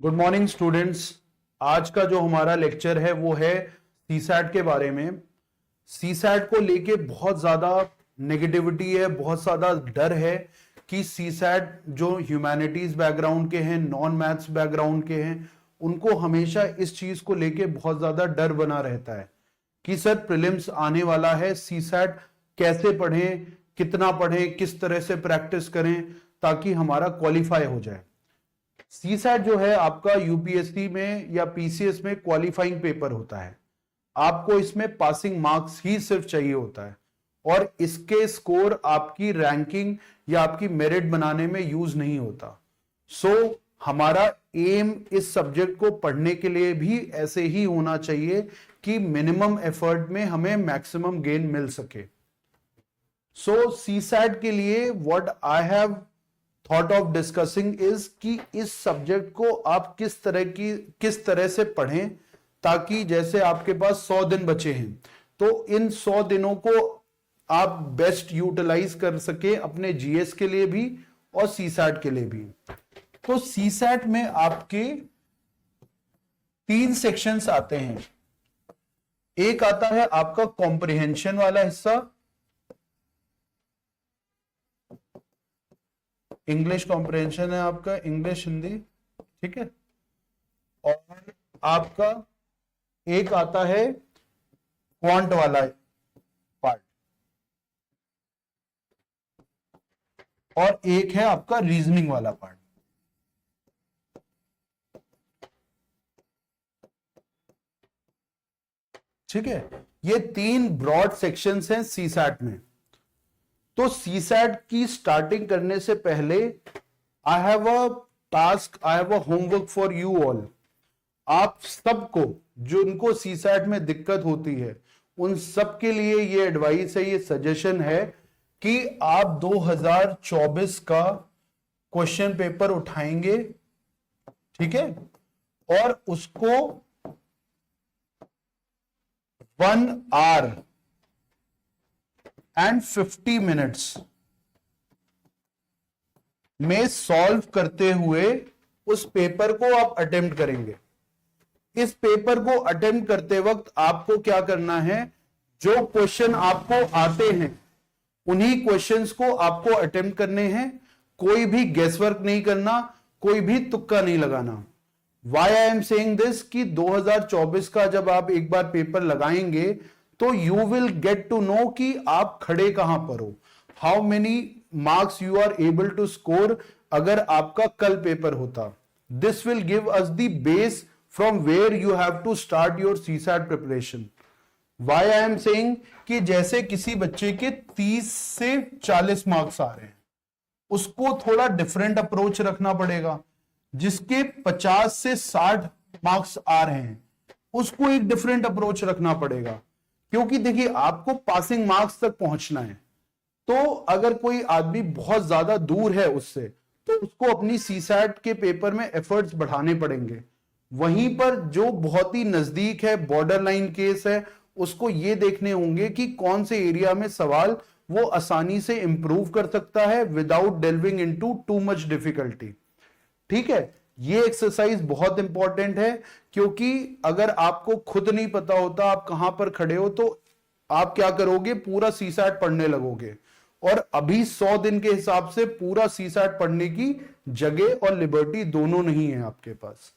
Good morning students. आज का जो हमारा लेक्चर है वो है सीसैट के बारे में। सीसैट को लेके बहुत ज्यादा नेगेटिविटी है, बहुत ज्यादा डर है कि सीसैट जो ह्यूमैनिटीज बैकग्राउंड के हैं, नॉन मैथ्स बैकग्राउंड के हैं, उनको हमेशा इस चीज को लेके बहुत ज्यादा डर बना रहता है कि सर प्रीलिम्स आने वाला है, सीसैट कैसे पढ़ें, कितना पढ़ें, किस तरह से प्रैक्टिस करें ताकि हमारा क्वालिफाई हो जाए। सीसैट जो है आपका यूपीएससी में या पीसीएस में क्वालिफाइंग पेपर होता है। आपको इसमें पासिंग मार्क्स ही सिर्फ चाहिए होता है और इसके स्कोर आपकी रैंकिंग या आपकी मेरिट बनाने में यूज नहीं होता। हमारा एम इस सब्जेक्ट को पढ़ने के लिए भी ऐसे ही होना चाहिए कि मिनिमम एफर्ट में हमें मैक्सिमम गेन मिल सके। सीसैट के लिए what I have thought of discussing is कि इस सब्जेक्ट को आप किस तरह से पढ़ें ताकि जैसे आपके पास 100 दिन बचे हैं तो इन 100 दिनों को आप बेस्ट यूटिलाइज कर सके अपने जीएस के लिए भी और सीसैट के लिए भी। तो सीसैट में आपके 3 सेक्शंस आते हैं। एक आता है आपका कॉम्प्रिहेंशन वाला हिस्सा, इंग्लिश कॉम्प्रिहेंशन है आपका, इंग्लिश हिंदी, ठीक है। और आपका एक आता है क्वांट वाला पार्ट और एक है आपका रीजनिंग वाला पार्ट। ठीक है, ये 3 ब्रॉड सेक्शंस हैं सीसैट में। तो सीसैट की स्टार्टिंग करने से पहले I have a task, I have a homework for you all. आप सबको जिनको सीसैट में दिक्कत होती है उन सब के लिए ये एडवाइस है, ये सजेशन है कि आप 2024 का क्वेश्चन पेपर उठाएंगे, ठीक है, और उसको 1 आवर एंड 50 मिनट्स में सॉल्व करते हुए उस पेपर को आप अटेम्प्ट करेंगे। इस पेपर को अटेम्प्ट करते वक्त आपको क्या करना है, जो क्वेश्चन आपको आते हैं उन्हीं क्वेश्चंस को आपको अटेम्प्ट करने हैं। कोई भी गेसवर्क नहीं करना, कोई भी तुक्का नहीं लगाना। Why I am saying this कि 2024 का जब आप एक बार पेपर लगाएंगे तो you will get to know कि आप खड़े कहां पर हो, how many marks you are able to score अगर आपका कल पेपर होता। This will give us the base from where you have to start your CSAT preparation. Why I am saying कि जैसे किसी बच्चे के 30 से 40 मार्क्स आ रहे हैं, उसको थोड़ा डिफरेंट अप्रोच रखना पड़ेगा। जिसके 50 से 60 मार्क्स आ रहे हैं उसको एक डिफरेंट अप्रोच रखना पड़ेगा, क्योंकि देखिए आपको पासिंग मार्क्स तक पहुंचना है। तो अगर कोई आदमी बहुत ज्यादा दूर है उससे तो उसको अपनी सीसैट के पेपर में एफर्ट्स बढ़ाने पड़ेंगे। वहीं पर जो बहुत ही नजदीक है, बॉर्डर लाइन केस है, उसको ये देखने होंगे कि कौन से एरिया में सवाल वो आसानी से इंप्रूव कर सकता है without delving into too much difficulty. ठीक है, ये एक्सरसाइज बहुत इंपॉर्टेंट है, क्योंकि अगर आपको खुद नहीं पता होता आप कहां पर खड़े हो तो आप क्या करोगे, पूरा सीसैट पढ़ने लगोगे। और अभी 100 दिन के हिसाब से पूरा सीसैट पढ़ने की जगह और लिबर्टी दोनों नहीं है आपके पास।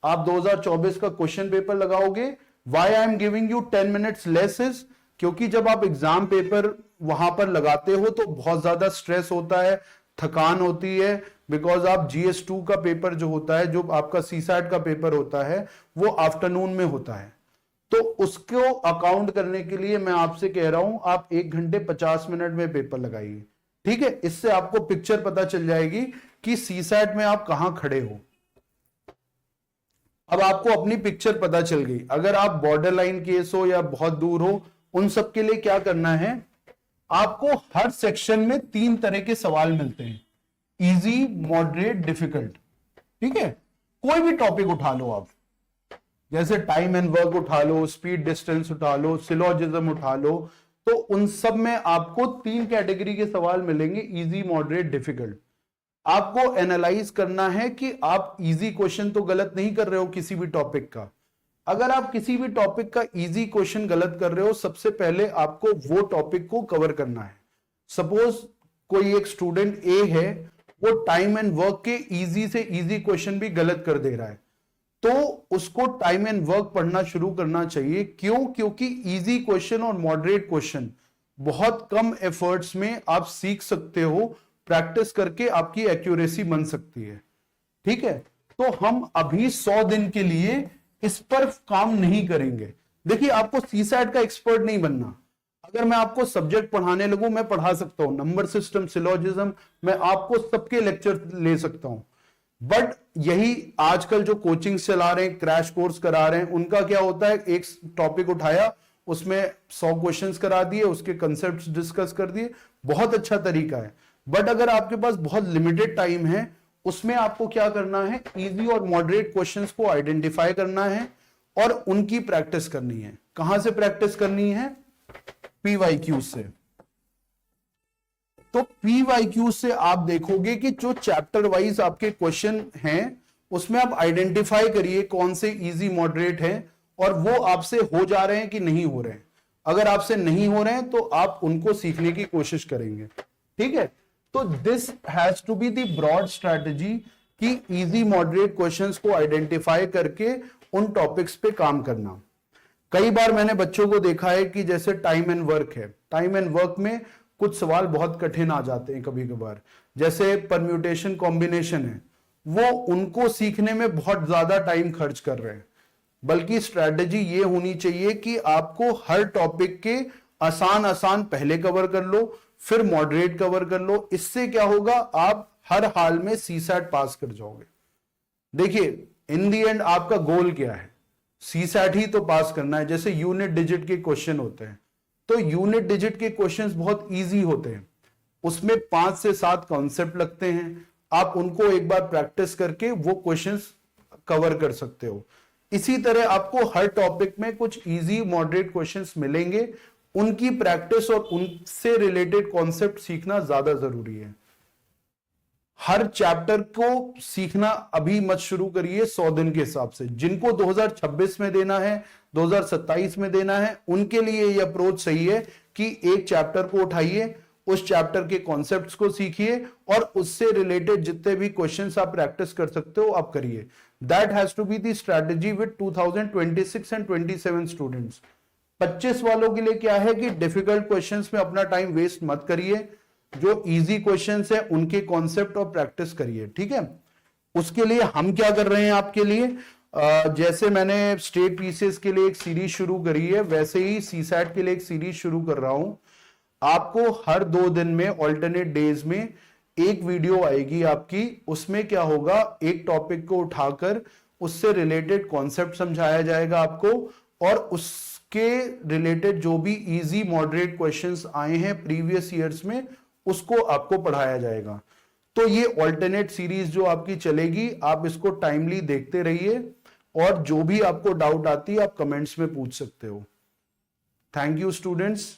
आप 2024 का क्वेश्चन पेपर लगाओगे। Why I am giving you 10 minutes less is क्योंकि जब आप एग्जाम पेपर वहां पर लगाते हो तो बहुत ज्यादा स्ट्रेस होता है, थकान होती है, बिकॉज आप GS2 का पेपर जो होता है, जो आपका सीसैट का पेपर होता है, वो आफ्टरनून में होता है। तो उसको अकाउंट करने के लिए मैं आपसे कह रहा हूं आप 1 घंटे 50 मिनट में पेपर लगाइए। ठीक है, इससे आपको पिक्चर पता चल जाएगी कि सीसैट में आप कहां खड़े हो। अब आपको अपनी पिक्चर पता चल गई। अगर आप बॉर्डर लाइन केस हो या बहुत दूर हो, उन सब के लिए क्या करना है, आपको हर सेक्शन में 3 तरह के सवाल मिलते हैं, इजी, मॉडरेट, डिफिकल्ट। ठीक है, कोई भी टॉपिक उठा लो आप, जैसे टाइम एंड वर्क उठा लो, स्पीड डिस्टेंस उठा लो, सिलोजिज्म उठा लो, तो उन सब में आपको 3 कैटेगरी के सवाल मिलेंगे, इजी, मॉडरेट, डिफिकल्ट। आपको एनालाइज करना है कि आप इजी क्वेश्चन तो गलत नहीं कर रहे हो किसी भी टॉपिक का। अगर आप किसी भी टॉपिक का इजी क्वेश्चन गलत कर रहे हो, सबसे पहले आपको वो टॉपिक को कवर करना है। सपोज कोई एक स्टूडेंट ए है, वो टाइम एंड वर्क के इजी से इजी क्वेश्चन भी गलत कर दे रहा है, तो उसको टाइम एंड वर्क पढ़ना शुरू करना चाहिए। क्यों? क्योंकि इजी क्वेश्चन और मॉडरेट क्वेश्चन बहुत कम एफर्ट्स में आप सीख सकते हो, प्रैक्टिस करके आपकी एक्यूरेसी बन सकती है। ठीक है, तो हम अभी 100 दिन के लिए इस पर काम नहीं करेंगे। देखिए, आपको सीसैट का एक्सपर्ट नहीं बनना। अगर मैं आपको सब्जेक्ट पढ़ाने लगूं, मैं पढ़ा सकता हूं नंबर सिस्टम, सिलोजिज्म, मैं आपको सबके लेक्चर ले सकता हूं। बट यही आजकल जो कोचिंग चला रहे हैं, क्रैश कोर्स करा रहे हैं, उनका क्या होता है, एक टॉपिक उठाया, उसमें 100 क्वेश्चंस करा दिए, उसके कंसेप्ट्स डिस्कस कर दिए, बहुत अच्छा तरीका है। बट अगर आपके पास बहुत लिमिटेड टाइम है, उसमें आपको क्या करना है, इजी और मॉडरेट क्वेश्चंस को आइडेंटिफाई करना है और उनकी प्रैक्टिस करनी है। कहां से प्रैक्टिस करनी है? पीवाईक्यू से। तो पीवाईक्यू से आप देखोगे कि जो चैप्टर वाइज आपके क्वेश्चन हैं, उसमें आप आइडेंटिफाई करिए कौन से इजी मॉडरेट है और वो आपसे हो जा रहे हैं कि नहीं हो रहे हैं। अगर आपसे नहीं हो रहे हैं तो आप उनको सीखने की कोशिश करेंगे। ठीक है, तो this has to be the broad strategy कि इजी मॉडरेट क्वेश्चंस को आइडेंटिफाई करके उन टॉपिक्स पे काम करना। कई बार मैंने बच्चों को देखा है कि जैसे टाइम एंड वर्क है, टाइम एंड वर्क में कुछ सवाल बहुत कठिन आ जाते हैं कभी कभार, जैसे परम्यूटेशन कॉम्बिनेशन है, वो उनको सीखने में बहुत ज्यादा टाइम खर्च कर रहे हैं। बल्कि स्ट्रैटेजी ये होनी चाहिए कि आपको हर टॉपिक के आसान आसान पहले कवर कर लो, फिर मॉडरेट कवर कर लो। इससे क्या होगा, आप हर हाल में सीसैट पास कर जाओगे। देखिए, इन दी एंड आपका गोल क्या है? सीसैट ही तो पास करना है। जैसे यूनिट डिजिट के क्वेश्चन होते हैं, तो यूनिट डिजिट के क्वेश्चंस बहुत इजी होते हैं, उसमें 5 से 7 कॉन्सेप्ट लगते हैं। आप उनको एक बार प्रैक्टिस करके वो क्वेश्चंस कवर कर सकते हो। इसी तरह आपको हर टॉपिक में कुछ इजी मॉडरेट क्वेश्चंस मिलेंगे, उनकी प्रैक्टिस और उनसे रिलेटेड कॉन्सेप्ट सीखना ज्यादा जरूरी है। हर चैप्टर को सीखना अभी मत शुरू करिए 100 दिन के हिसाब से। जिनको 2026 में देना है, 2027 में देना है, उनके लिए यह अप्रोच सही है कि एक चैप्टर को उठाइए, उस चैप्टर के कॉन्सेप्ट्स को सीखिए और उससे रिलेटेड जितने भी क्वेश्चंस आप प्रैक्टिस कर सकते हो आप करिए। That has to be the strategy with 2026 and 27 students. 25 वालों के लिए क्या है कि डिफिकल्ट क्वेश्चंस में अपना टाइम वेस्ट मत करिए, जो इजी क्वेश्चंस है उनके कॉन्सेप्ट और प्रैक्टिस करिए। ठीक है, उसके लिए हम क्या कर रहे हैं आपके लिए, जैसे मैंने स्टेट पीसीएस के लिए एक सीरीज शुरू करी है, वैसे ही सीसैट के लिए एक सीरीज शुरू कर रहा हूं। आपको हर 2 दिन में ऑल्टरनेट डेज में एक वीडियो आएगी आपकी। उसमें क्या होगा, एक टॉपिक को उठाकर उससे रिलेटेड कॉन्सेप्ट समझाया जाएगा आपको, और उसके रिलेटेड जो भी इजी मॉडरेट क्वेश्चंस आए हैं प्रीवियस ईयर्स में, उसको आपको पढ़ाया जाएगा। तो ये ऑल्टरनेट सीरीज जो आपकी चलेगी, आप इसको टाइमली देखते रहिए, और जो भी आपको डाउट आती है आप कमेंट्स में पूछ सकते हो। Thank you students.